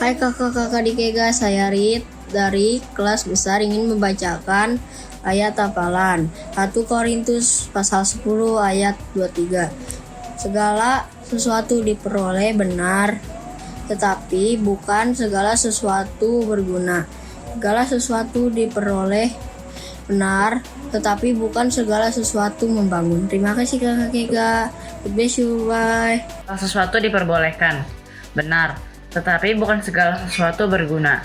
Hai kakak-kakak di Kega, saya Rit dari kelas besar ingin membacakan ayat hafalan 1 Korintus pasal 10 ayat 23. Segala sesuatu diperoleh benar, tetapi bukan segala sesuatu berguna. Segala sesuatu diperoleh benar, tetapi bukan segala sesuatu membangun. Terima kasih kakak Kega. God bless you, bye. Sesuatu diperbolehkan, benar, tetapi bukan segala sesuatu berguna.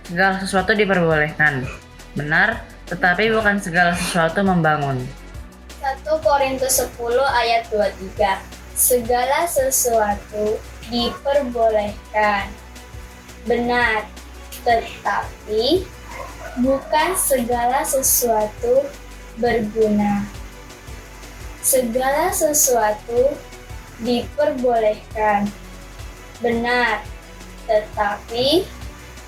Segala sesuatu diperbolehkan, benar, tetapi bukan segala sesuatu membangun. 1 Korintus 10 ayat 23. Segala sesuatu diperbolehkan, benar, tetapi bukan segala sesuatu berguna. Segala sesuatu diperbolehkan, benar, tetapi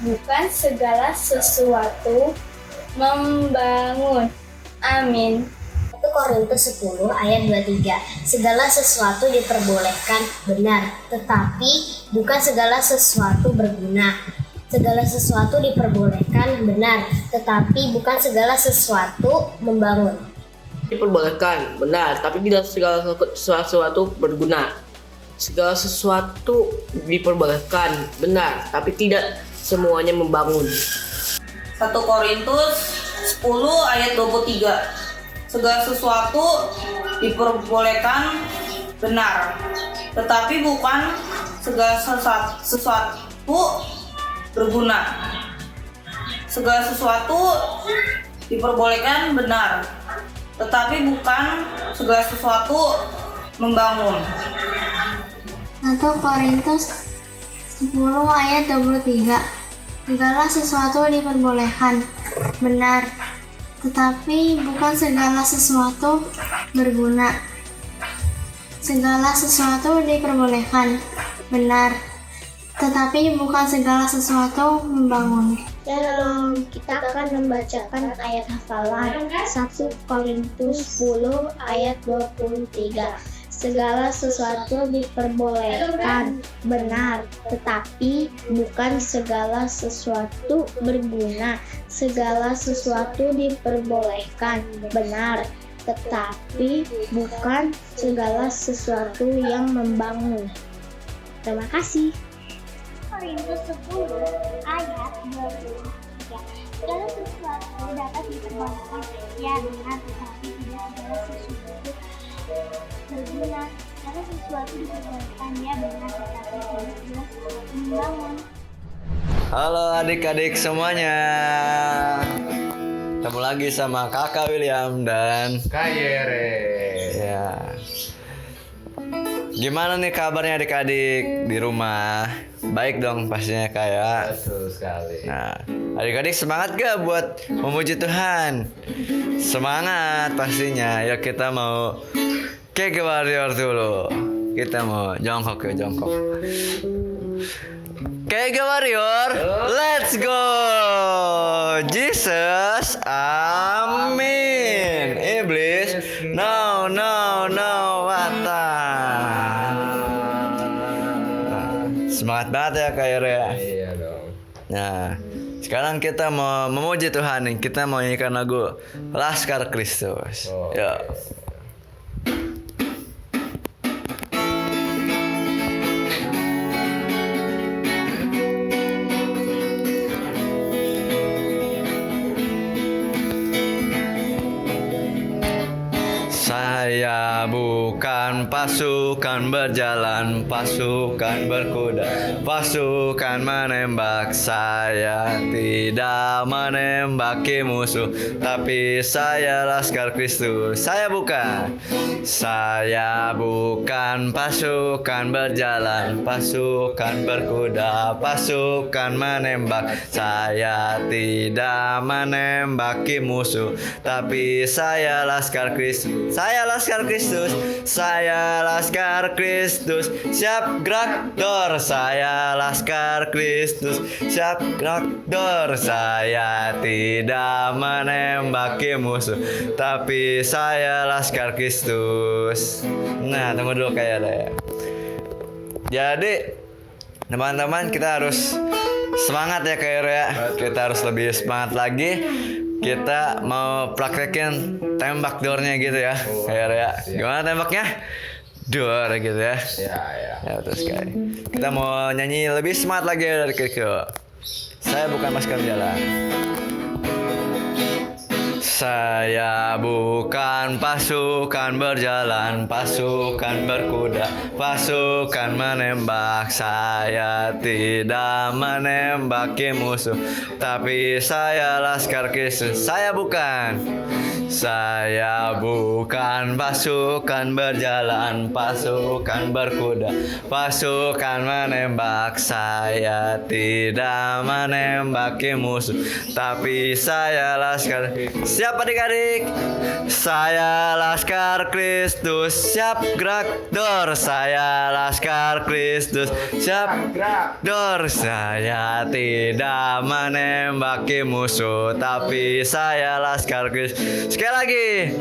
bukan segala sesuatu membangun. Amin. 1 Korintus 10 ayat 23. Segala sesuatu diperbolehkan, benar, tetapi bukan segala sesuatu berguna. Segala sesuatu diperbolehkan, benar, tetapi bukan segala sesuatu membangun. Diperbolehkan, benar, tapi tidak segala sesuatu berguna. Segala sesuatu diperbolehkan, benar, tapi tidak semuanya membangun. 1 Korintus 10 ayat 23. Segala sesuatu diperbolehkan, benar, tetapi bukan segala sesuatu berguna. Segala sesuatu diperbolehkan, benar, tetapi bukan segala sesuatu membangun. 1 Korintus 10 ayat 23. Segala sesuatu diperbolehkan, benar, tetapi bukan segala sesuatu berguna. Segala sesuatu diperbolehkan, benar, tetapi bukan segala sesuatu membangun. Shalom, kita akan membacakan ayat hafalan 1 Korintus 10 ayat 23. Segala sesuatu diperbolehkan, benar, tetapi bukan segala sesuatu berguna. Segala sesuatu diperbolehkan, benar, tetapi bukan segala sesuatu yang membangun. Terima kasih. Korintus 10 ayat 23. Segala sesuatu dapat diperbolehkan, ya benar, tetapi tidak segala sesuatu berguna. Segala sesuatu diperbolehkan, ya benar, tetapi tidak segala sesuatu membangun. Halo adik-adik semuanya, ketemu lagi sama kakak William dan Kak Yere. Ya. Gimana nih kabarnya adik-adik di rumah? Baik dong pastinya kayak. Betul sekali. Nah, adik-adik semangat gak buat memuji Tuhan? Semangat pastinya. Yuk kita mau Kege Warrior dulu. Kita mau jongkok ya, jongkok. Kege Warrior, let's go. Jesus, amin. Iblis, no, no, no, semangat banget ya Kak Yore ya. Iya dong. Nah, sekarang kita mau memuji Tuhan nih. Kita mau nyanyikan lagu Laskar Kristus. Yuk. Saya bukan pasukan berjalan, pasukan berkuda, pasukan menembak. Saya tidak menembaki musuh, tapi saya Laskar Kristus. Saya bukan pasukan berjalan, pasukan berkuda, pasukan menembak. Saya tidak menembaki musuh, tapi saya Laskar Kristus. Saya Laskar Kristus, saya Laskar Kristus, siap gerak dor. Saya Laskar Kristus, siap gerak dor. Saya tidak menembaki musuh, tapi saya Laskar Kristus. Nah, tunggu dulu kayak ada ya. Jadi teman-teman kita harus Semangat ya Kak Ira ya. Kita harus lebih semangat lagi. Kita mau praktekin tembak dornya gitu ya Kak Ira ya. Gimana tembaknya? Dor gitu ya. Ya betul sekali. Kita mau nyanyi lebih semangat lagi dari Kiko. Saya bukan masker jalan. Saya bukan pasukan berjalan, pasukan berkuda, pasukan menembak. Saya tidak menembaki musuh, tapi saya laskar Kristus. Saya bukan pasukan berjalan, pasukan berkuda, pasukan menembak. Saya tidak menembaki musuh, tapi saya laskar. Siap adik-adik? Saya laskar Kristus, siap gerak dor. Saya laskar Kristus, siap gerak dor. Saya tidak menembaki musuh, tapi saya laskar Kristus. Sekali lagi.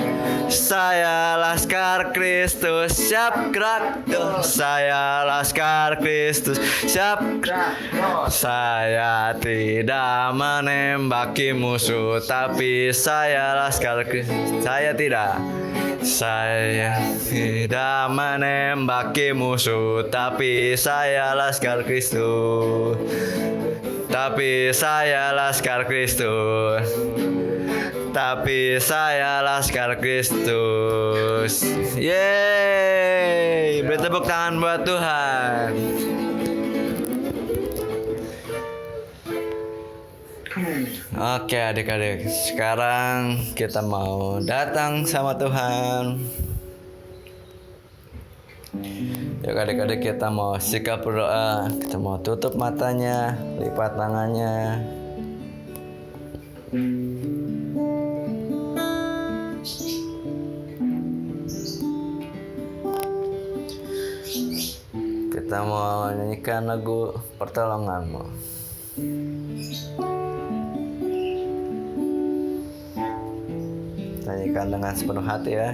Saya laskar Kristus, siap gerak dor. Saya laskar Kristus, siap gerak dor. Saya tidak menembaki musuh, tapi saya laskar Kristus. Saya tidak menembaki musuh, tapi saya laskar Kristus. Tapi saya laskar Kristus. Tapi saya laskar Kristus. Yeay, beri tepuk tangan buat Tuhan. Oke adik-adik, sekarang kita mau datang sama Tuhan. Yuk adik-adik, kita mau sikap berdoa. Kita mau tutup matanya, lipat tangannya. Kita mau nyanyikan lagu Pertolonganmu. Nyanyikan dengan sepenuh hati ya.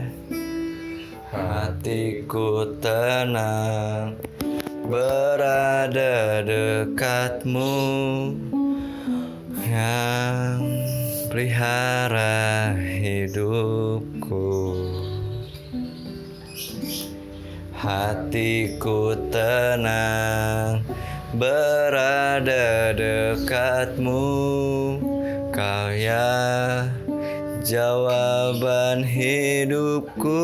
Hatiku tenang berada dekatmu, yang pelihara hidupku. Hatiku tenang berada dekatmu, kau ya jawaban hidupku.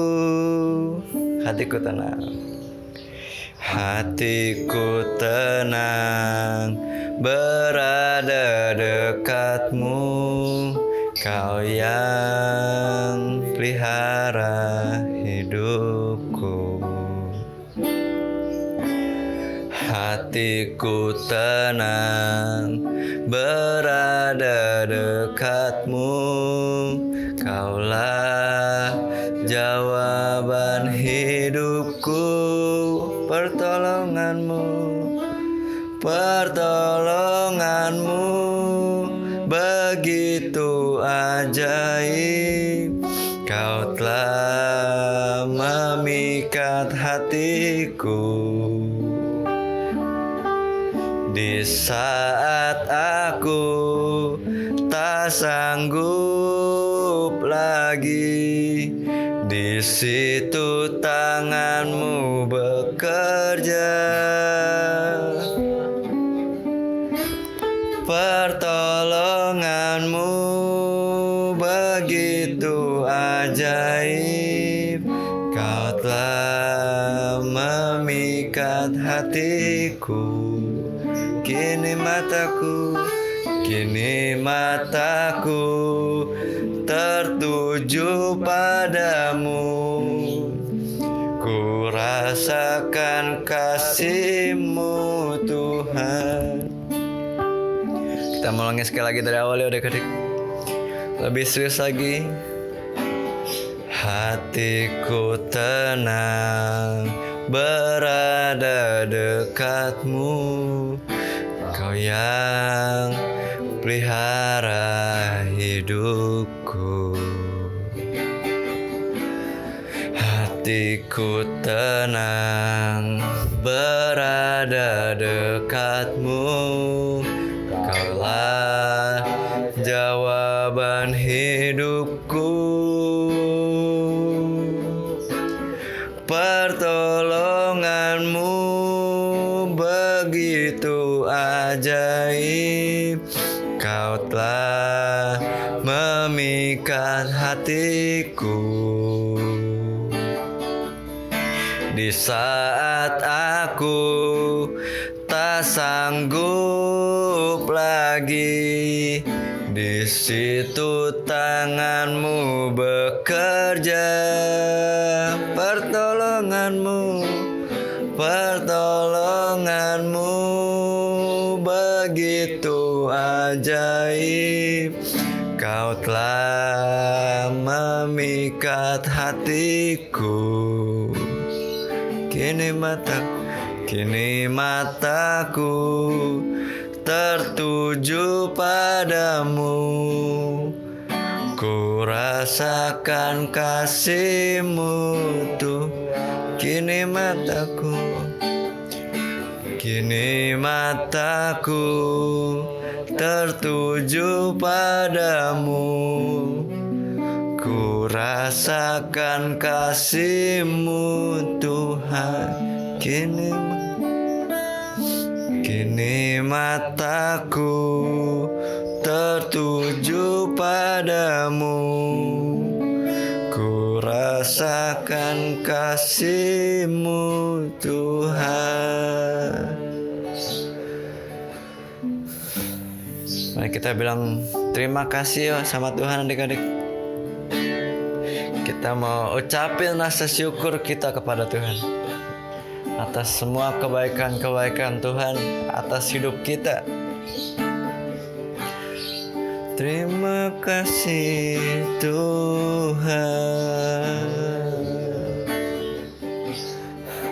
Hatiku tenang. Hatiku tenang berada dekatmu, kau yang pelihara hidupku. Hatiku tenang berada dekatmu, kaulah jawaban hidupku. Pertolonganmu begitu ajaib, kau telah memikat hatiku. Di saat aku tak sanggup lagi, di situ tanganmu bekerja. Pertolonganmu begitu ajaib, kau telah memikat hatiku. Kini mataku tertuju padamu, ku rasakan kasih-Mu Tuhan. Kita mau ulangi sekali lagi dari awal ya adik-adik. Lebih serius lagi. Hatiku tenang berada dekatmu, kau yang pelihara hidupku. Hatiku tenang berada dekatmu, begitu ajaib. Kau telah memikat hatiku. Di saat aku tak sanggup lagi, di situ tanganmu bekerja. Pertolonganmu begitu ajaib. Kau telah memikat hatiku. Kini mataku tertuju padamu. Ku rasakan kasih-Mu tuh. Kini mataku tertuju padamu. Ku rasakan kasih-Mu Tuhan. Kini mataku tertuju padamu. Ku rasakan kasih-Mu Tuhan. Mari kita bilang terima kasih ya sama Tuhan adik-adik. Kita mau ucapin rasa syukur kita kepada Tuhan atas semua kebaikan-kebaikan Tuhan atas hidup kita. Terima kasih Tuhan.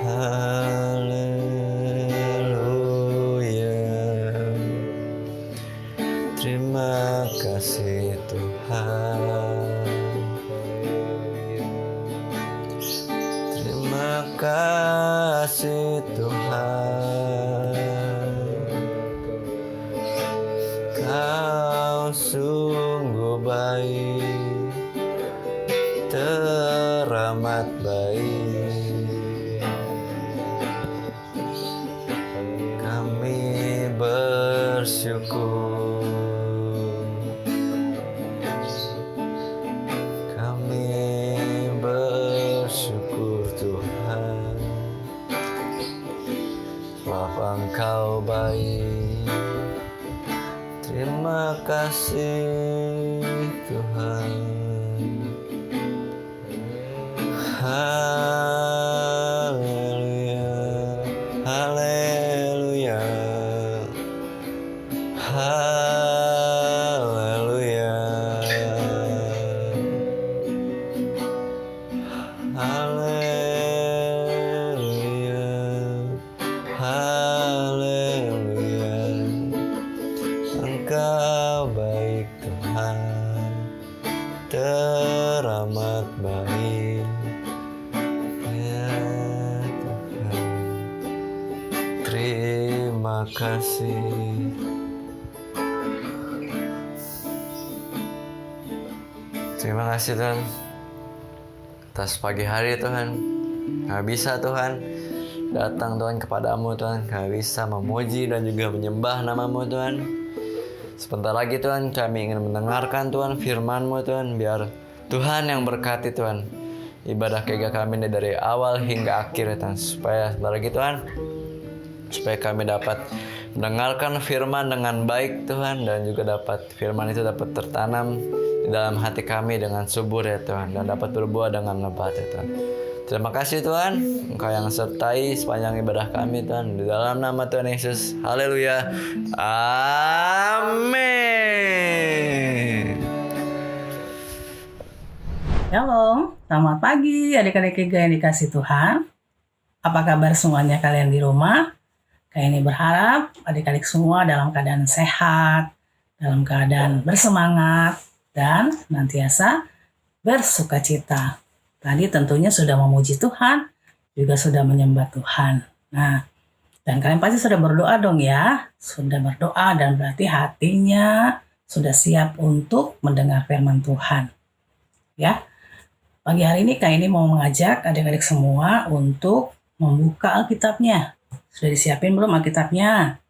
Haleluya. Terima kasih Tuhan. Terima kasih Tuhan. Kau sungguh baik, teramat baik. Kami bersyukur. Kami bersyukur Tuhan, sebab Engkau baik. Terima kasih Tuhan. Haleluya, haleluya, haleluya, haleluya, haleluya. Engkau baik Tuhan, teramat baik. Ya Tuhan, terima kasih. Terima kasih Tuhan atas pagi hari Tuhan. Kami bisa Tuhan datang Tuhan kepadamu Tuhan. Kami bisa memuji dan juga menyembah nama-Mu Tuhan. Sebentar lagi Tuhan kami ingin mendengarkan Tuhan firman-Mu Tuhan. Biar Tuhan yang berkati Tuhan ibadah kega kami ini dari awal hingga akhir Tuhan. Supaya sebentar lagi Tuhan, supaya kami dapat mendengarkan firman dengan baik Tuhan. Dan juga dapat firman itu dapat tertanam di dalam hati kami dengan subur ya Tuhan. Dan dapat berbuah dengan lebat ya Tuhan. Terima kasih Tuhan, Engkau yang sertai sepanjang ibadah kami Tuhan. Di dalam nama Tuhan Yesus, haleluya, amin. Shalom, selamat pagi adik-adik Kega yang dikasih Tuhan. Apa kabar semuanya kalian di rumah? Kayak ini berharap adik-adik semua dalam keadaan sehat, dalam keadaan bersemangat, dan senantiasa bersukacita. Tadi tentunya sudah memuji Tuhan, juga sudah menyembah Tuhan. Nah, dan kalian pasti sudah berdoa dong ya. Sudah berdoa dan berarti hatinya sudah siap untuk mendengar firman Tuhan. Ya, pagi hari ini Kak ini mau mengajak adik-adik semua untuk membuka Alkitabnya. Sudah disiapin belum Alkitabnya?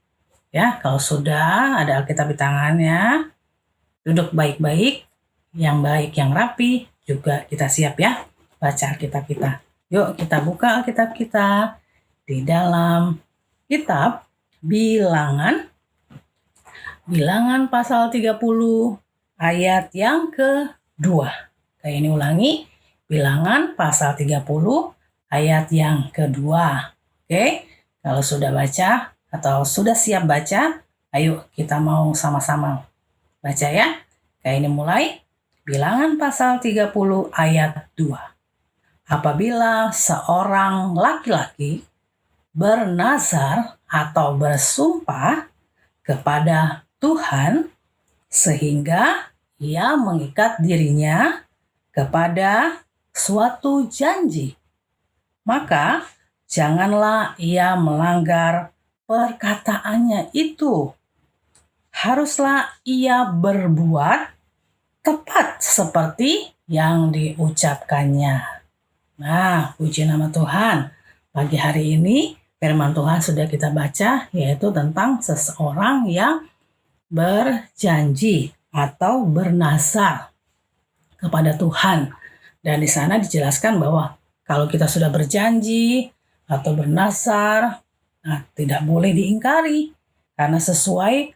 Ya, kalau sudah ada Alkitab di tangannya, duduk baik-baik, yang baik, yang rapi, juga kita siap ya, baca Alkitab kita. Yuk kita buka Alkitab kita di dalam kitab Bilangan. Bilangan pasal 30 ayat yang kedua. Kayak ini ulangi, Bilangan pasal 30 ayat yang kedua. Oke, kalau sudah baca atau sudah siap baca, ayo kita mau sama-sama baca ya. Kayak ini mulai, Bilangan pasal 30 ayat 2. Apabila seorang laki-laki bernazar atau bersumpah kepada Tuhan sehingga ia mengikat dirinya kepada suatu janji, maka janganlah ia melanggar perkataannya itu. Haruslah ia berbuat tepat seperti yang diucapkannya. Nah, puji nama Tuhan. Pagi hari ini firman Tuhan sudah kita baca, yaitu tentang seseorang yang berjanji atau bernazar kepada Tuhan. Dan di sana dijelaskan bahwa kalau kita sudah berjanji atau bernazar, tidak boleh diingkari. Karena sesuai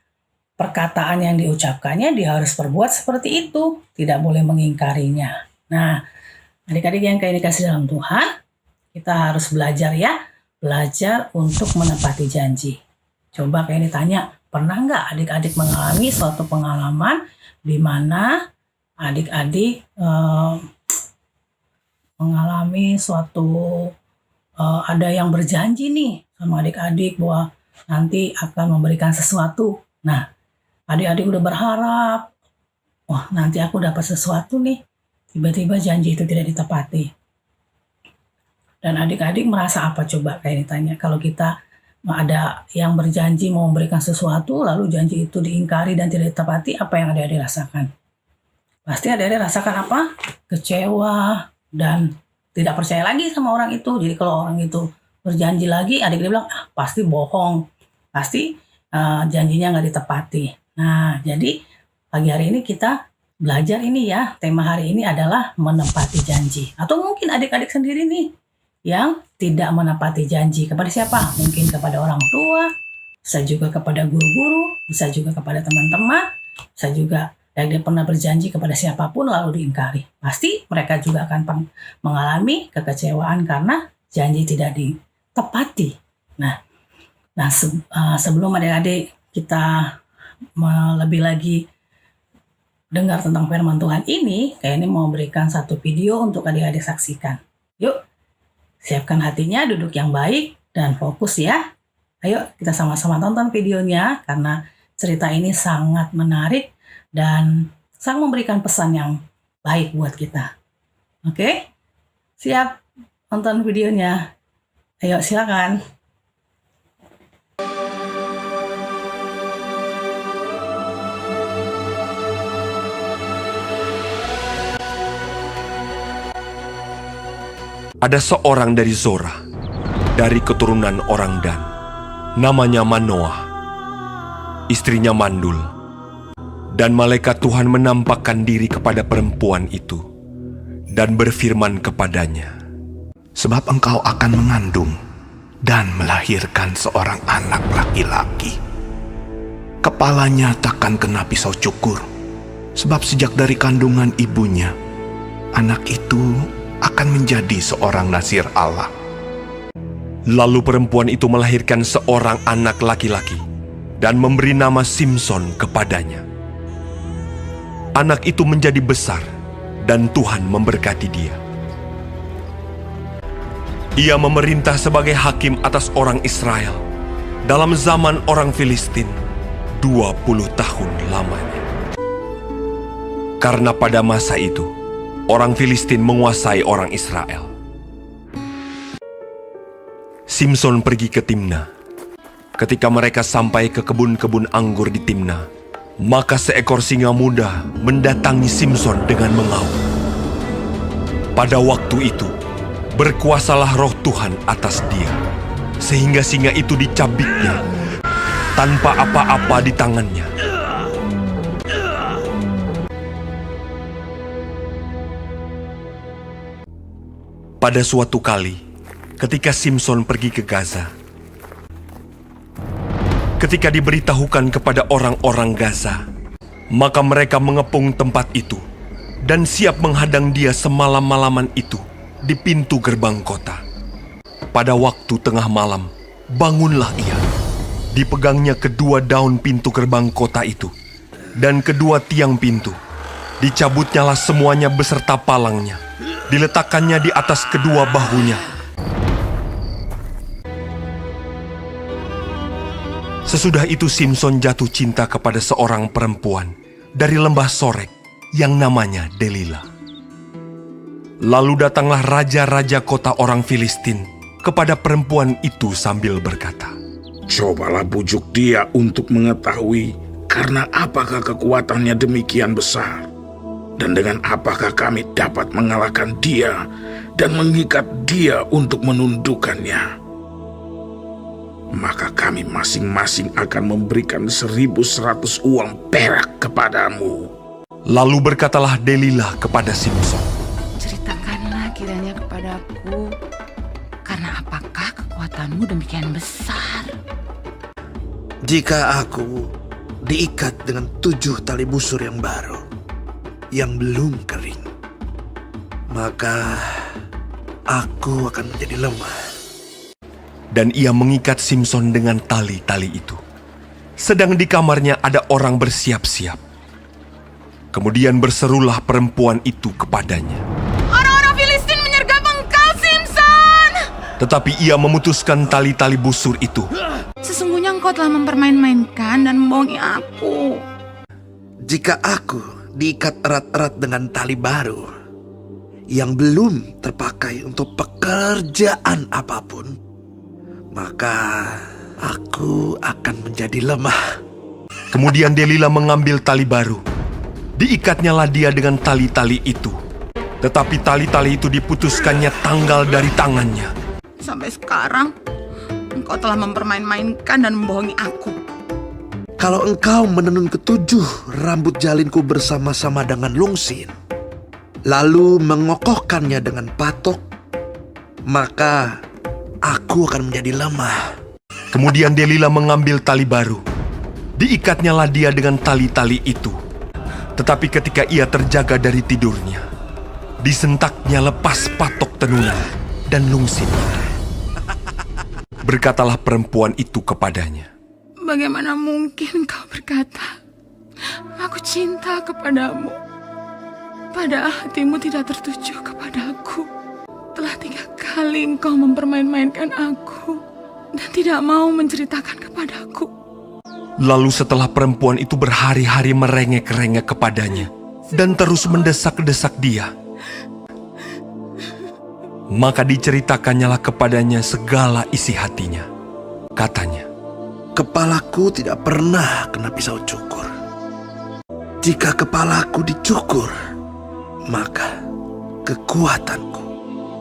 perkataan yang diucapkannya, dia harus berbuat seperti itu. Tidak boleh mengingkarinya. Nah, adik-adik yang kayak dikasih dalam Tuhan, kita harus belajar ya. Belajar untuk menepati janji. Coba kayak ditanya, pernah nggak adik-adik mengalami suatu pengalaman di mana adik-adik mengalami suatu ada yang berjanji nih sama adik-adik bahwa nanti akan memberikan sesuatu. Nah, adik-adik udah berharap, wah nanti aku dapat sesuatu nih. Tiba-tiba janji itu tidak ditepati. Dan adik-adik merasa apa coba kayak ditanya, kalau kita ada yang berjanji mau memberikan sesuatu, lalu janji itu diingkari dan tidak ditepati, apa yang adik-adik rasakan? Pasti adik-adik rasakan apa? Kecewa dan tidak percaya lagi sama orang itu. Jadi kalau orang itu berjanji lagi, adik-adik bilang, pasti bohong, pasti janjinya nggak ditepati. Nah, jadi pagi hari ini kita belajar ini ya, tema hari ini adalah menepati janji. Atau mungkin adik-adik sendiri nih, yang tidak menepati janji. Kepada siapa? Mungkin kepada orang tua, bisa juga kepada guru-guru, bisa juga kepada teman-teman, bisa juga dia pernah berjanji kepada siapapun lalu diingkari. Pasti mereka juga akan mengalami kekecewaan karena janji tidak ditepati. Nah, sebelum adik-adik kita lebih lagi dengar tentang firman Tuhan ini, kayak ini mau berikan satu video untuk adik-adik saksikan. Yuk, siapkan hatinya, duduk yang baik, dan fokus ya. Ayo kita sama-sama tonton videonya, karena cerita ini sangat menarik dan sangat memberikan pesan yang baik buat kita. Oke? Siap nonton videonya? Ayo silakan. Ada seorang dari Zora, dari keturunan orang Dan, namanya Manoah. Istrinya mandul, dan malaikat Tuhan menampakkan diri kepada perempuan itu, dan berfirman kepadanya, "Sebab engkau akan mengandung dan melahirkan seorang anak laki-laki. Kepalanya takkan kena pisau cukur, sebab sejak dari kandungan ibunya, anak itu akan menjadi seorang nazir Allah." Lalu perempuan itu melahirkan seorang anak laki-laki dan memberi nama Simson kepadanya. Anak itu menjadi besar dan Tuhan memberkati dia. Ia memerintah sebagai hakim atas orang Israel dalam zaman orang Filistin 20 tahun lamanya. Karena pada masa itu orang Filistin menguasai orang Israel. Simson pergi ke Timna. Ketika mereka sampai ke kebun-kebun anggur di Timna, maka seekor singa muda mendatangi Simson dengan mengaum. Pada waktu itu, berkuasalah roh Tuhan atas dia, sehingga singa itu dicabiknya tanpa apa-apa di tangannya. Pada suatu kali, ketika Simson pergi ke Gaza, ketika diberitahukan kepada orang-orang Gaza, maka mereka mengepung tempat itu dan siap menghadang dia semalam-malaman itu di pintu gerbang kota. Pada waktu tengah malam, bangunlah ia. Dipegangnya kedua daun pintu gerbang kota itu dan kedua tiang pintu. Dicabutnyalah semuanya beserta palangnya. Diletakkannya di atas kedua bahunya. Sesudah itu Simson jatuh cinta kepada seorang perempuan dari lembah Sorek yang namanya Delilah. Lalu datanglah raja-raja kota orang Filistin kepada perempuan itu sambil berkata, "Cobalah bujuk dia untuk mengetahui karena apakah kekuatannya demikian besar. Dan dengan apakah kami dapat mengalahkan dia dan mengikat dia untuk menundukkannya? Maka kami masing-masing akan memberikan 1.100 uang perak kepadamu." Lalu berkatalah Delilah kepada Simson, "Ceritakanlah kiranya kepadaku, karena apakah kekuatanmu demikian besar?" "Jika aku diikat dengan 7 tali busur yang baru, yang belum kering, maka aku akan menjadi lemah." Dan ia mengikat Simson dengan tali-tali itu. Sedang di kamarnya ada orang bersiap-siap. Kemudian berserulah perempuan itu kepadanya, "Orang-orang Filistin menyergap engkau, Simson!" Tetapi ia memutuskan tali-tali busur itu. "Sesungguhnya engkau telah mempermain-mainkan dan membohongi aku." "Jika aku diikat erat-erat dengan tali baru yang belum terpakai untuk pekerjaan apapun, maka aku akan menjadi lemah." Kemudian Delilah mengambil tali baru. Diikatnyalah dia dengan tali-tali itu. Tetapi tali-tali itu diputuskannya tanggal dari tangannya. "Sampai sekarang engkau telah mempermain-mainkan dan membohongi aku." "Kalau engkau menenun ke-7 rambut jalinku bersama-sama dengan lungsin, lalu mengokohkannya dengan patok, maka aku akan menjadi lemah." Kemudian Delilah mengambil tali baru. Diikatnyalah dia dengan tali-tali itu. Tetapi ketika ia terjaga dari tidurnya, disentaknya lepas patok tenunan dan lungsinnya. Berkatalah perempuan itu kepadanya, "Bagaimana mungkin kau berkata, 'Aku cinta kepadamu,' padahal hatimu tidak tertuju kepadaku? Telah 3 kali engkau mempermain-mainkan aku dan tidak mau menceritakan kepadaku." Lalu setelah perempuan itu berhari-hari merengek-rengek kepadanya dan terus mendesak-desak dia, maka diceritakannya kepadanya segala isi hatinya. Katanya, "Kepalaku tidak pernah kena pisau cukur. Jika kepalaku dicukur, maka kekuatanku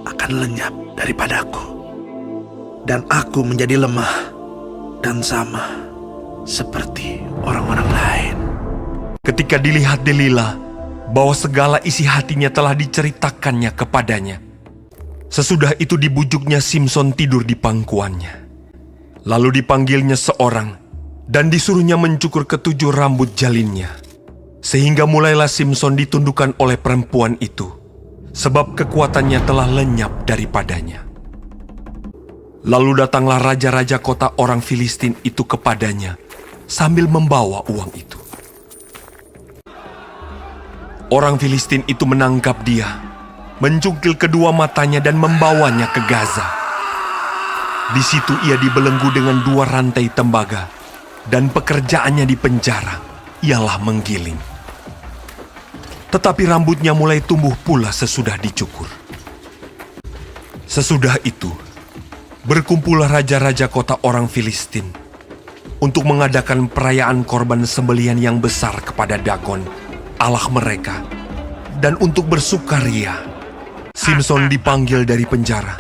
akan lenyap daripadaku, dan aku menjadi lemah dan sama seperti orang-orang lain." Ketika dilihat Delilah bahwa segala isi hatinya telah diceritakannya kepadanya, sesudah itu dibujuknya Simson tidur di pangkuannya. Lalu dipanggilnya seorang dan disuruhnya mencukur ke-7 rambut jalinnya. Sehingga mulailah Simson ditundukkan oleh perempuan itu, sebab kekuatannya telah lenyap daripadanya. Lalu datanglah raja-raja kota orang Filistin itu kepadanya sambil membawa uang itu. Orang Filistin itu menangkap dia, mencungkil kedua matanya dan membawanya ke Gaza. Di situ ia dibelenggu dengan 2 rantai tembaga, dan pekerjaannya di penjara ialah menggiling. Tetapi rambutnya mulai tumbuh pula sesudah dicukur. Sesudah itu, berkumpullah raja-raja kota orang Filistin untuk mengadakan perayaan korban sembelihan yang besar kepada Dagon, Allah mereka, dan untuk bersukaria, Simpson dipanggil dari penjara.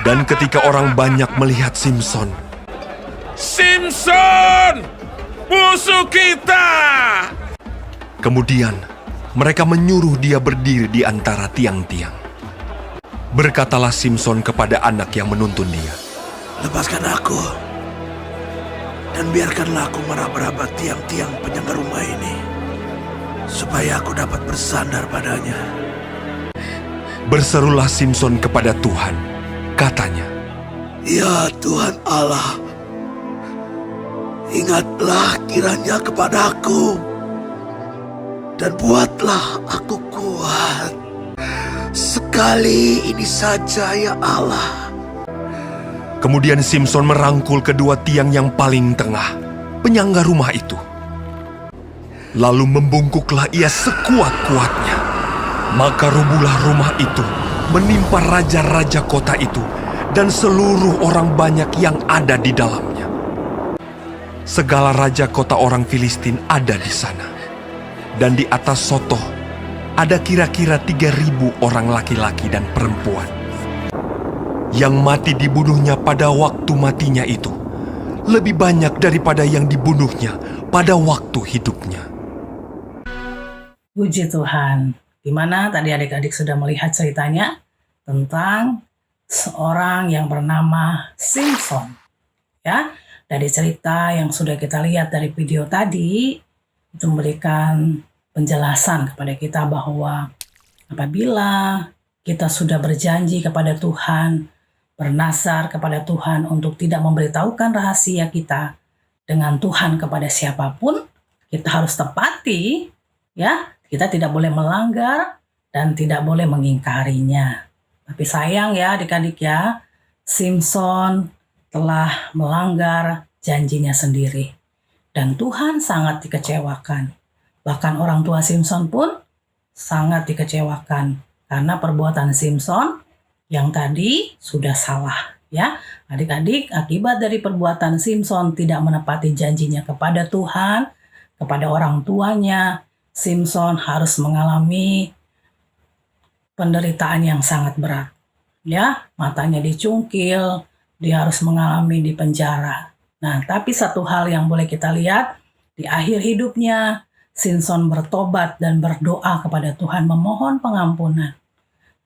Dan ketika orang banyak melihat Simpson, Simpson! Musuh kita! kemudian mereka menyuruh dia berdiri di antara tiang-tiang. Berkatalah Simpson kepada anak yang menuntun dia, Lepaskan aku, dan biarkanlah aku meraba-raba tiang-tiang penyangga rumah ini, supaya aku dapat bersandar padanya. Berserulah Simpson kepada Tuhan. Katanya, Ya Tuhan Allah, ingatlah kiranya kepadaku, dan buatlah aku kuat. Sekali ini saja ya Allah. kemudian Simpson merangkul kedua tiang yang paling tengah, penyangga rumah itu. Lalu membungkuklah ia sekuat-kuatnya. Maka rubuhlah rumah itu, menimpa raja-raja kota itu, dan seluruh orang banyak yang ada di dalamnya. Segala raja kota orang Filistin ada di sana. Dan di atas Sotoh, ada kira-kira 3.000 orang laki-laki dan perempuan. Yang mati dibunuhnya pada waktu matinya itu, lebih banyak daripada yang dibunuhnya pada waktu hidupnya. Puji Tuhan. Gimana tadi adik-adik sudah melihat ceritanya tentang seorang yang bernama Simpson. Ya, dari cerita yang sudah kita lihat dari video tadi, itu memberikan penjelasan kepada kita bahwa apabila kita sudah berjanji kepada Tuhan, bernazar kepada Tuhan untuk tidak memberitahukan rahasia kita dengan Tuhan kepada siapapun, kita harus tepati, ya. Kita tidak boleh melanggar dan tidak boleh mengingkarinya. Tapi sayang ya adik-adik ya, Simpson telah melanggar janjinya sendiri. Dan Tuhan sangat dikecewakan. Bahkan orang tua Simpson pun sangat dikecewakan karena perbuatan Simpson yang tadi sudah salah. Ya, adik-adik, akibat dari perbuatan Simpson tidak menepati janjinya kepada Tuhan, kepada orang tuanya, Simpson harus mengalami penderitaan yang sangat berat. Ya, matanya dicungkil, dia harus mengalami di penjara. Nah, tapi satu hal yang boleh kita lihat, di akhir hidupnya, Simpson bertobat dan berdoa kepada Tuhan memohon pengampunan.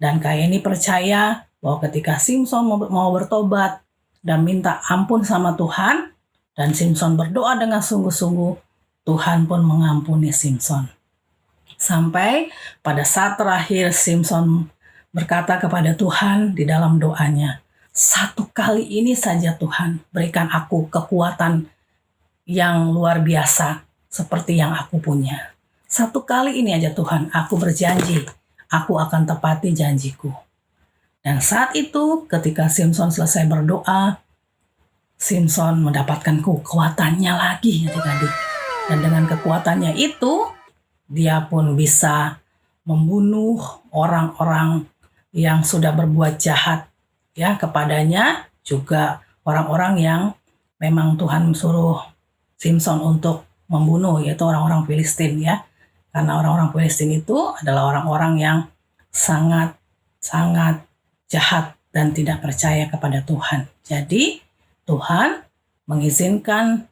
Dan Kaini percaya bahwa ketika Simpson mau bertobat dan minta ampun sama Tuhan, dan Simpson berdoa dengan sungguh-sungguh, Tuhan pun mengampuni Simpson. Sampai pada saat terakhir Simpson berkata kepada Tuhan di dalam doanya, "Satu kali ini saja Tuhan, berikan aku kekuatan yang luar biasa seperti yang aku punya. Satu kali ini aja Tuhan, aku berjanji, aku akan tepati janjiku." Dan saat itu ketika Simpson selesai berdoa, Simpson mendapatkan kekuatannya lagi adik-adik. Dan dengan kekuatannya itu, dia pun bisa membunuh orang-orang yang sudah berbuat jahat ya kepadanya, juga orang-orang yang memang Tuhan suruh Simpson untuk membunuh, yaitu orang-orang Filistin ya. Karena orang-orang Filistin itu adalah orang-orang yang sangat jahat dan tidak percaya kepada Tuhan. Jadi Tuhan mengizinkan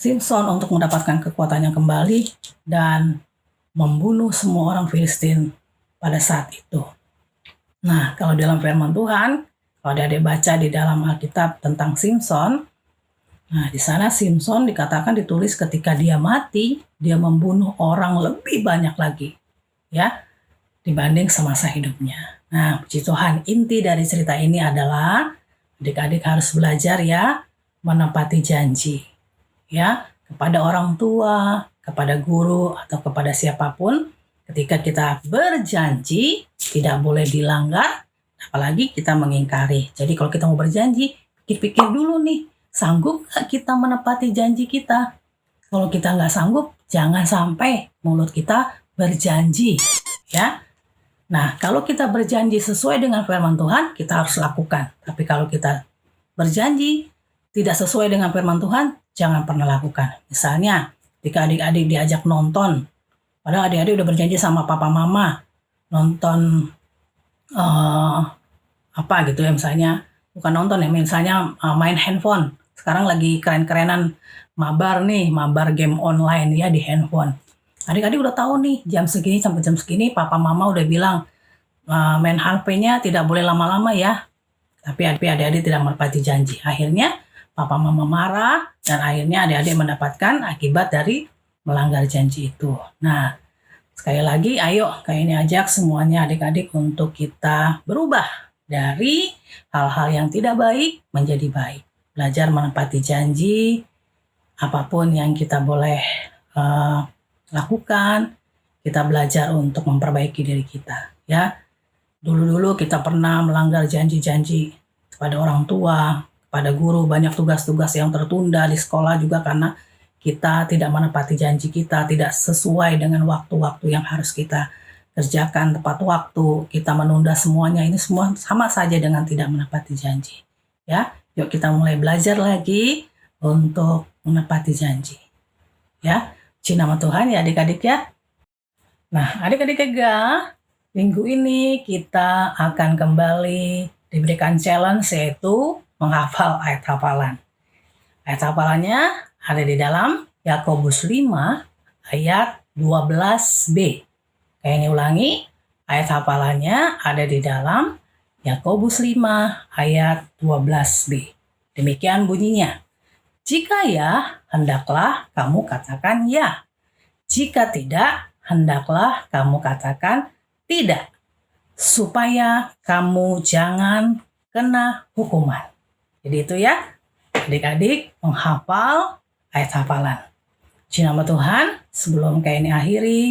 Simpson untuk mendapatkan kekuatannya kembali dan membunuh semua orang Filistin pada saat itu. Nah, kalau dalam firman Tuhan, kalau ada baca di dalam Alkitab tentang Simpson, nah di sana Simpson dikatakan ditulis ketika dia mati, dia membunuh orang lebih banyak lagi, ya, dibanding semasa hidupnya. Nah, puji Tuhan, inti dari cerita ini adalah adik-adik harus belajar ya, menepati janji. Ya, kepada orang tua, kepada guru, atau kepada siapapun, ketika kita berjanji, tidak boleh dilanggar, apalagi kita mengingkari. Jadi kalau kita mau berjanji, pikir-pikir dulu nih, sanggup gak kita menepati janji kita? Kalau kita nggak sanggup, jangan sampai mulut kita berjanji. Ya. Nah, kalau kita berjanji sesuai dengan firman Tuhan, kita harus lakukan. Tapi kalau kita berjanji tidak sesuai dengan firman Tuhan, jangan pernah lakukan. Misalnya, ketika adik-adik diajak nonton, padahal adik-adik udah berjanji sama papa mama, nonton eh, apa gitu ya, misalnya bukan nonton ya, misalnya main handphone. Sekarang lagi keren-kerenan mabar nih, mabar game online ya di handphone. Adik-adik udah tahu nih jam segini sampai jam segini papa mama udah bilang main HP-nya tidak boleh lama-lama ya. Tapi adik-adik tidak menepati janji. Akhirnya papa mama marah dan akhirnya adik-adik mendapatkan akibat dari melanggar janji itu. Nah, sekali lagi ayo kayak ini ajak semuanya adik-adik untuk kita berubah dari hal-hal yang tidak baik menjadi baik. Belajar menepati janji, apapun yang kita boleh lakukan, kita belajar untuk memperbaiki diri kita ya. Dulu-dulu kita pernah melanggar janji-janji kepada orang tua, kepada guru, banyak tugas-tugas yang tertunda di sekolah juga karena kita tidak menepati janji kita, tidak sesuai dengan waktu-waktu yang harus kita kerjakan tepat waktu, kita menunda semuanya, ini semua sama saja dengan tidak menepati janji. Ya, yuk kita mulai belajar lagi untuk menepati janji. Ya, puji nama Tuhan ya adik-adik ya. Nah, adik-adik Ega, minggu ini kita akan kembali diberikan challenge yaitu menghafal ayat hafalan. Ayat hafalannya ada di dalam Yakobus 5 ayat 12b. Kayak ini ulangi, ayat hafalannya ada di dalam Yakobus 5 ayat 12b. Demikian bunyinya. Jika ya, hendaklah kamu katakan ya. Jika tidak, hendaklah kamu katakan tidak. Supaya kamu jangan kena hukuman. Jadi itu ya, adik-adik menghafal ayat hafalan. Puji nama Tuhan, sebelum kayak ini akhiri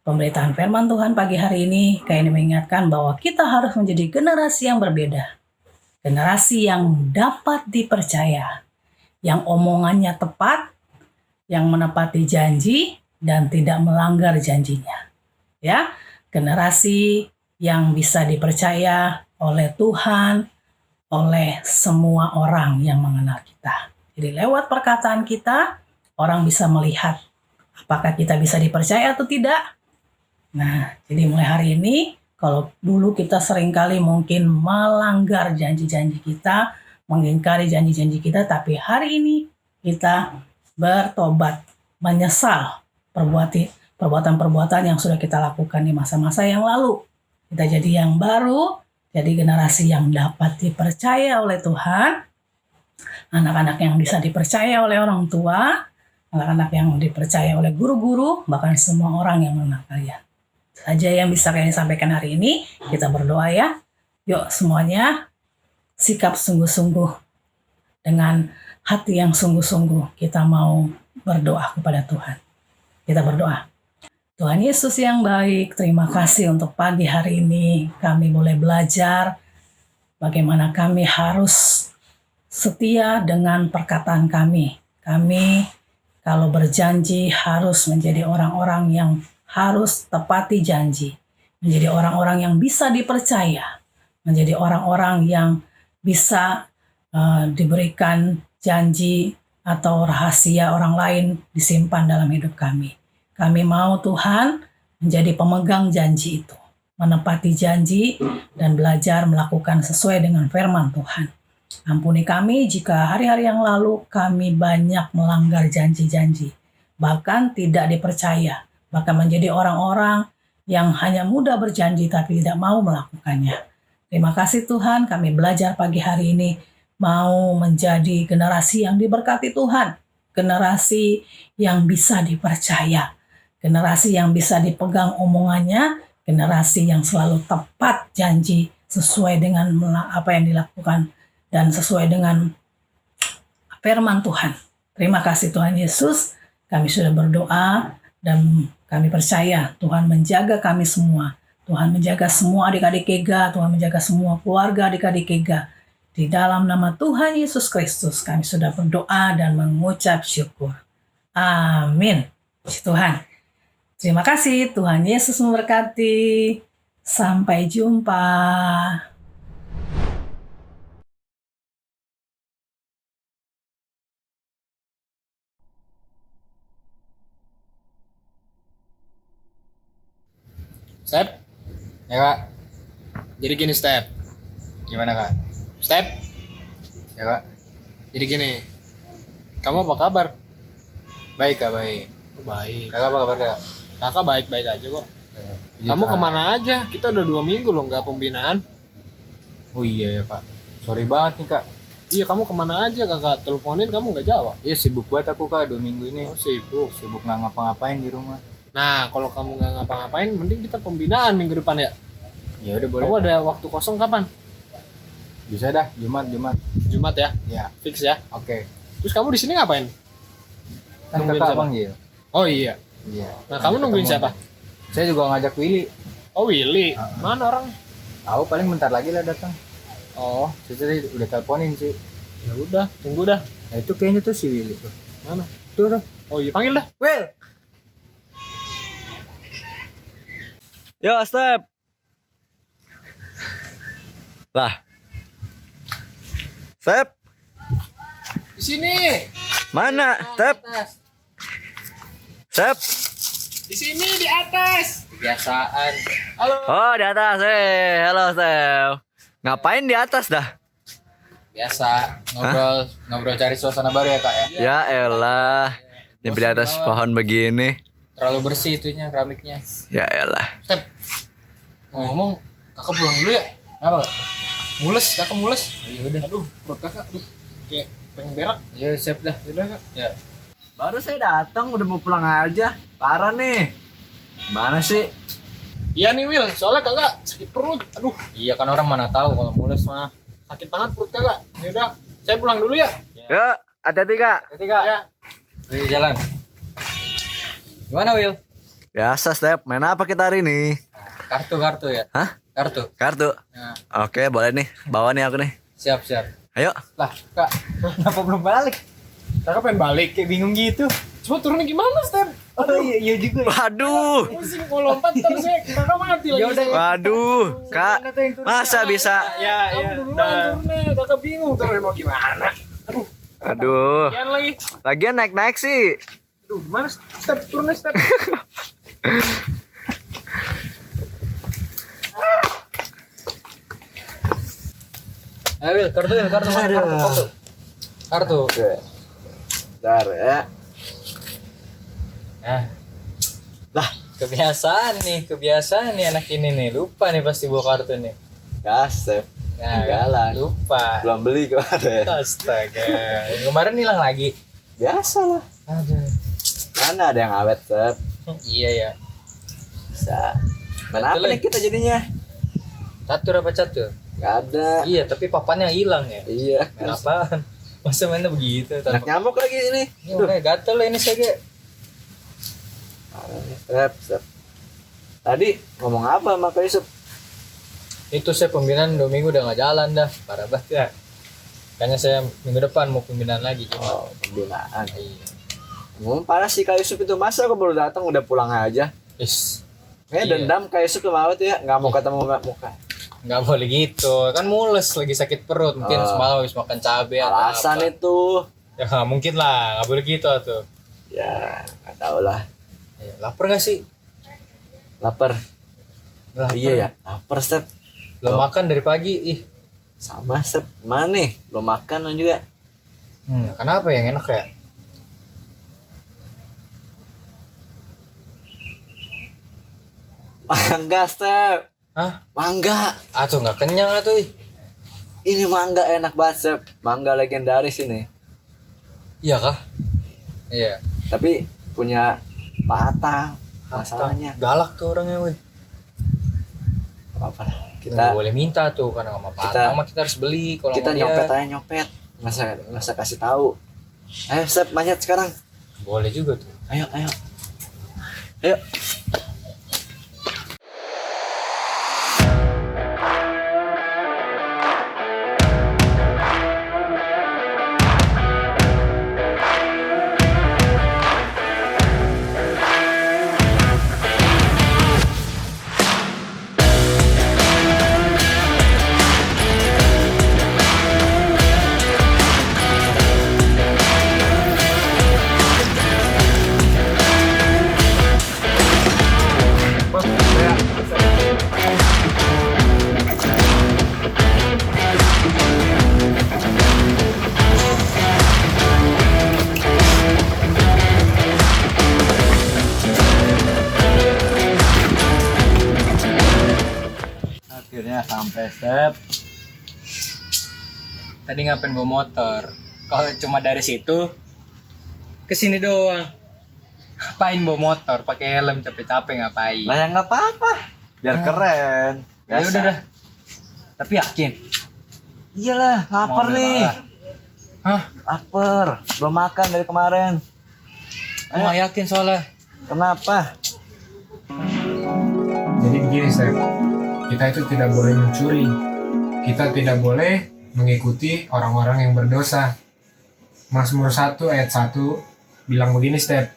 pemberitaan firman Tuhan pagi hari ini, kayak ini mengingatkan bahwa kita harus menjadi generasi yang berbeda. Generasi yang dapat dipercaya, yang omongannya tepat, yang menepati janji, dan tidak melanggar janjinya. Ya, generasi yang bisa dipercaya oleh Tuhan, oleh semua orang yang mengenal kita. Jadi lewat perkataan kita, orang bisa melihat apakah kita bisa dipercaya atau tidak. Nah, jadi mulai hari ini, kalau dulu kita seringkali mungkin melanggar janji-janji kita, mengingkari janji-janji kita, tapi hari ini kita bertobat, menyesal perbuatan-perbuatan yang sudah kita lakukan di masa-masa yang lalu. Kita jadi yang baru, jadi generasi yang dapat dipercaya oleh Tuhan, anak-anak yang bisa dipercaya oleh orang tua, anak-anak yang dipercaya oleh guru-guru, bahkan semua orang yang mengenal kalian. Saja yang bisa kalian sampaikan hari ini, kita berdoa ya. Yuk semuanya sikap sungguh-sungguh, dengan hati yang sungguh-sungguh kita mau berdoa kepada Tuhan. Kita berdoa. Tuhan Yesus yang baik, terima kasih untuk pagi hari ini kami boleh belajar bagaimana kami harus setia dengan perkataan kami. Kami kalau berjanji harus menjadi orang-orang yang harus tepati janji, menjadi orang-orang yang bisa dipercaya, menjadi orang-orang yang bisa diberikan janji atau rahasia orang lain disimpan dalam hidup kami. Kami mau Tuhan menjadi pemegang janji itu, menepati janji dan belajar melakukan sesuai dengan firman Tuhan. Ampuni kami jika hari-hari yang lalu kami banyak melanggar janji-janji, bahkan tidak dipercaya, bahkan menjadi orang-orang yang hanya mudah berjanji tapi tidak mau melakukannya. Terima kasih Tuhan, kami belajar pagi hari ini mau menjadi generasi yang diberkati Tuhan, generasi yang bisa dipercaya, generasi yang bisa dipegang omongannya, generasi yang selalu tepat janji sesuai dengan apa yang dilakukan dan sesuai dengan firman Tuhan. Terima kasih Tuhan Yesus, kami sudah berdoa dan kami percaya Tuhan menjaga kami semua. Tuhan menjaga semua adik-adik Ega, Tuhan menjaga semua keluarga adik-adik Ega. Di dalam nama Tuhan Yesus Kristus kami sudah berdoa dan mengucap syukur. Amin. Puji Tuhan. Terima kasih, Tuhan Yesus memberkati. Sampai jumpa. Sep, ya kak. Jadi gini Step. Gimana kak? Step? Ya kak. Jadi gini. Kamu apa kabar? Baik kak, baik. Baik. Kakak apa kabar kak? Kakak baik-baik aja kok. Kamu kemana aja? Kita udah 2 minggu loh nggak pembinaan. Oh iya ya kak. Sorry banget nih kak. Iya kamu kemana aja kakak? Teleponin kamu nggak jawab. Iya sibuk banget aku kak 2 minggu ini. Oh sibuk. Sibuk nggak ngapa-ngapain di rumah. Nah kalau kamu nggak ngapa-ngapain, mending kita pembinaan minggu depan ya. Ya udah boleh. Kamu ada waktu kosong kapan? Bisa dah, Jumat. Jumat ya? Ya. Fix ya? Oke. Terus kamu di sini ngapain? Kan kakak panggil. Oh iya. Iya. Nah kamu nungguin siapa? Saya juga ngajak Willy. Oh Willy. Mana orang? Tahu paling bentar lagi lah datang. Oh, saya udah teleponin sih. Ya udah, tunggu dah. Nah itu kayaknya tuh si Willy tuh. Mana? Tuh. Oh iya panggil dah. Will. Yo, Step. Lah. Step. Di sini. Mana? Step. Step. Di sini di atas. Kebiasaan. Halo. Oh, di atas. Halo, Step. Ngapain di atas dah? Biasa ngobrol cari suasana baru ya kak ya. Ya elah. Di atas pohon begini. Terlalu bersih itunya keramiknya. Ya elah. Step. Ngomong kakak pulang dulu ya. Kenapa kak? Mules, kakak mules. Ya udah. Aduh, perut kakak kayak pengen berak. Ya siap dah. Udah kak. Ya. Baru saya datang udah mau pulang aja. Parah nih. Mana sih? Iya nih Will, soalnya kakak sakit perut. Aduh. Iya kan orang mana tahu kalau mules mah. Sakit banget perut kakak. Ya udah, saya pulang dulu ya. Ya, hati-hati kak. Hati-hati kak. Ya. Ayo jalan. Gimana Will? Biasa Step, main apa kita hari ini? Kartu ya. Hah? Kartu. Ya. Oke, boleh nih. Bawa nih aku nih. Siap. Ayo. Lah, kak, kenapa belum balik? Kakak pengen balik, kayak bingung gitu. Coba turunnya gimana, Step? Oh iya juga. Waduh. Pusing mau lompat terus kakak mati lagi. Waduh, kak. Masa bisa? Ya. Duluan turunnya, kakak bingung terus mau gimana. Aduh. Lagi. Lagian naik sih. Aduh, gimana Step? Turunnya Step. Ayo, kartu. Bentar ya. Lah, kebiasaan nih anak ini nih. Lupa nih pasti bawa kartu nih. Gasep. Jalan. Lupa. Belum beli kemarin. Astaga. Kemarin hilang lagi. Biasa lah. Aduh. Mana ada yang awet, Sep? Iya ya. Bisa. Mana apa nih kita jadinya? Catur apa catur? Gak ada. Iya, tapi papannya hilang ya. Iya. Apaan? Masa mainnya begitu? Banyak nyamuk lagi ini. Udah gatel ini saya. Sep. Tadi ngomong apa sama Kak Yusuf? Itu saya pembinaan 2 minggu udah gak jalan dah. Parah banget ya. Kayaknya saya minggu depan mau pembinaan lagi. Oh, pembinaan. Iya. Ngomong parah sih Kak Yusuf itu. Masa aku baru datang udah pulang aja? Kayaknya dendam Kak Yusuf sama aku tuh ya. Gak mau ketemu muka. Gak boleh gitu. Kan mules lagi sakit perut. Mungkin semalam habis makan cabai atau alasan apa. Itu. Ya gak mungkin lah. Gak boleh gitu tuh. Ya gak tau lah. Ya, lapar gak sih? Lapar. Iya ya. Lapar Step. Belum makan dari pagi. Ih. Sama Step. Mana nih? Belum makan juga. Kenapa yang enak ya? Mangga Step. Hah? Mangga. Atuh gak kenyang atuh. Ini mangga enak banget Step. Mangga legendaris ini. Iya kah? Iya. Tapi punya Pak Atang. Masalahnya galak tuh orangnya weh. Apa? Kita nggak boleh minta tuh karena sama Pak Atang mah kita harus beli. Kalau kita nyopet. Masa kasih tahu. Ayo Step, manjat sekarang. Boleh juga tuh. Ayo. Ya sampai step. Tadi ngapain bawa motor? Kalau cuma dari situ ke sini doang. Ngapain bawa motor? Pakai helm capek-capek ngapain? Lah ya nggak apa-apa. Biar keren. Ya udah dah. Tapi yakin? Iyalah, lapar Mau nih. marah. Hah? Lapar. Belum makan dari kemarin. Aku nggak yakin soalnya. Kenapa? Jadi begini, Step. Kita itu tidak boleh mencuri. Kita tidak boleh mengikuti orang-orang yang berdosa. Mazmur 1 ayat 1 bilang begini, Step.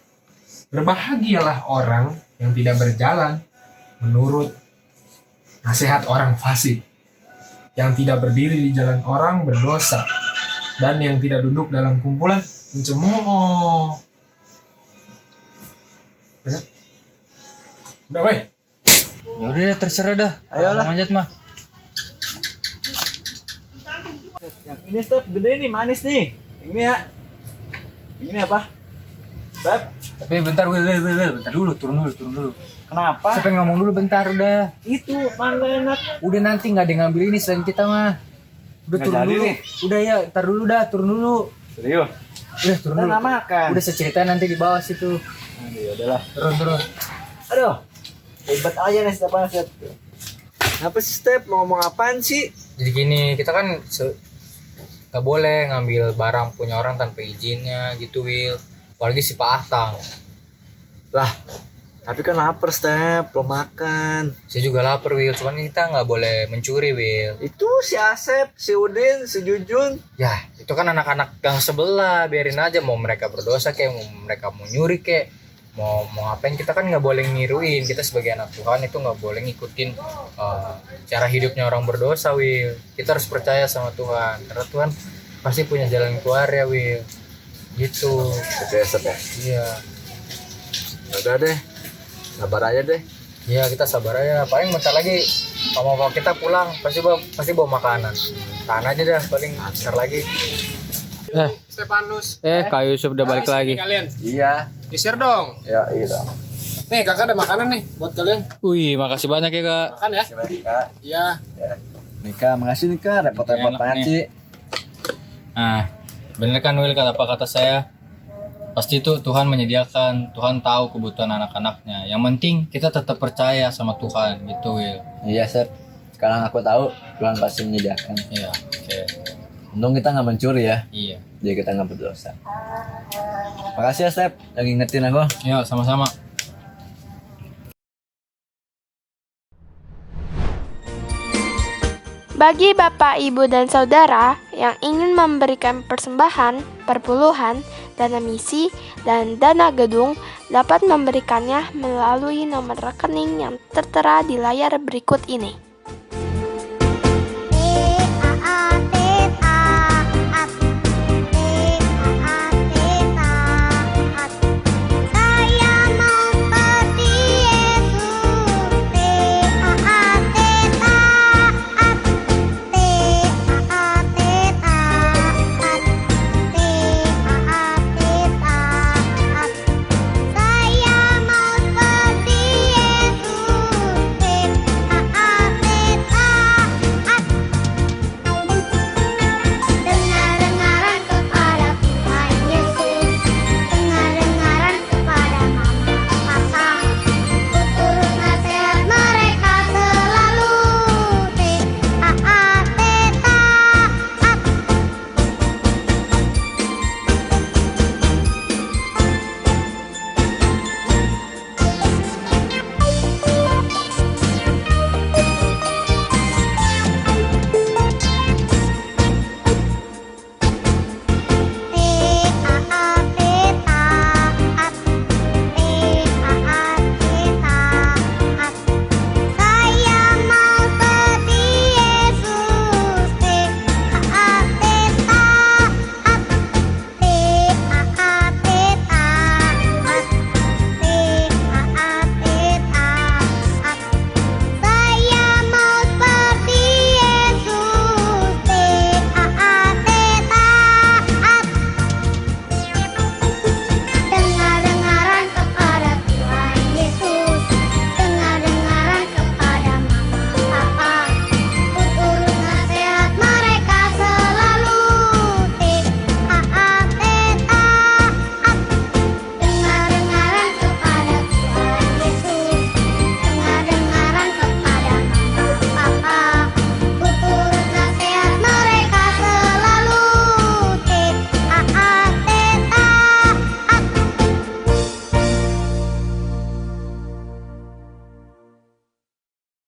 Berbahagialah orang yang tidak berjalan menurut nasihat orang fasik, yang tidak berdiri di jalan orang berdosa, dan yang tidak duduk dalam kumpulan pencemooh. Udah, weh. Ya udah terserah dah. Ayolah. Manjat mah. Yang ini step gede nih, manis nih. Ini ya. Ini apa? Step. Tapi bentar, bentar dulu, turun dulu. Kenapa? Saya pengen ngomong dulu bentar udah. Itu mangga enak. Udah nanti nggak ada yang ngambil ini selain kita mah. Udah Nggak turun jadi dulu. nih. Udah ya, ntar dulu dah, turun dulu. Serius? Udah turun Kita dulu. nggak makan. Udah seceritain nanti di bawah situ. Ya udahlah. Turun. Aduh. Hebat aja nih step step. Apa sih step? Mau ngomong apaan sih? Jadi gini, kita kan nggak boleh ngambil barang punya orang tanpa izinnya gitu, Will. Apalagi si Pak Atang. Lah, tapi kan lapar step, belum makan. Saya juga lapar, Will. Cuman kita nggak boleh mencuri, Will. Itu si Asep, si Udin, si Jujun. Ya, itu kan anak-anak gang sebelah. Biarin aja mau mereka berdosa kayak mau mereka mau nyuri kayak mau ngapain, kita kan nggak boleh ngiruin. Kita sebagai anak Tuhan itu nggak boleh ngikutin cara hidupnya orang berdosa, Will. Kita harus percaya sama Tuhan karena Tuhan pasti punya jalan keluar ya, Will. Gitu. Oke, step ya. Iya. Udah deh, sabar aja deh. Iya, kita sabar aja. Paling bentar lagi kalau kita pulang pasti bawa makanan. Tahan aja dah, paling bentar lagi. Stefanus. Kak Yusuf udah balik lagi. Kalian. Iya. Di-share dong. Ya, iya dong. Nih, kakak ada makanan nih buat kalian. Wih, makasih banyak ya, Kak. Makan ya. Kak. Iya. Nika, makasih Nika, repot-repot Enak banget nih. sih. Nah, bener kan Will kata saya? Pasti itu Tuhan menyediakan, Tuhan tahu kebutuhan anak-anaknya. Yang penting kita tetap percaya sama Tuhan gitu, Will. Iya, Sep. Sekarang aku tahu Tuhan pasti menyediakan. Iya, oke. Untung kita nggak mencuri ya. Iya. Jadi kita nggak berdosa. Makasih ya, Sep. Yang ngingetin aku. Iya, sama-sama. Bagi Bapak, Ibu, dan Saudara yang ingin memberikan persembahan, perpuluhan, dana misi, dan dana gedung dapat memberikannya melalui nomor rekening yang tertera di layar berikut ini.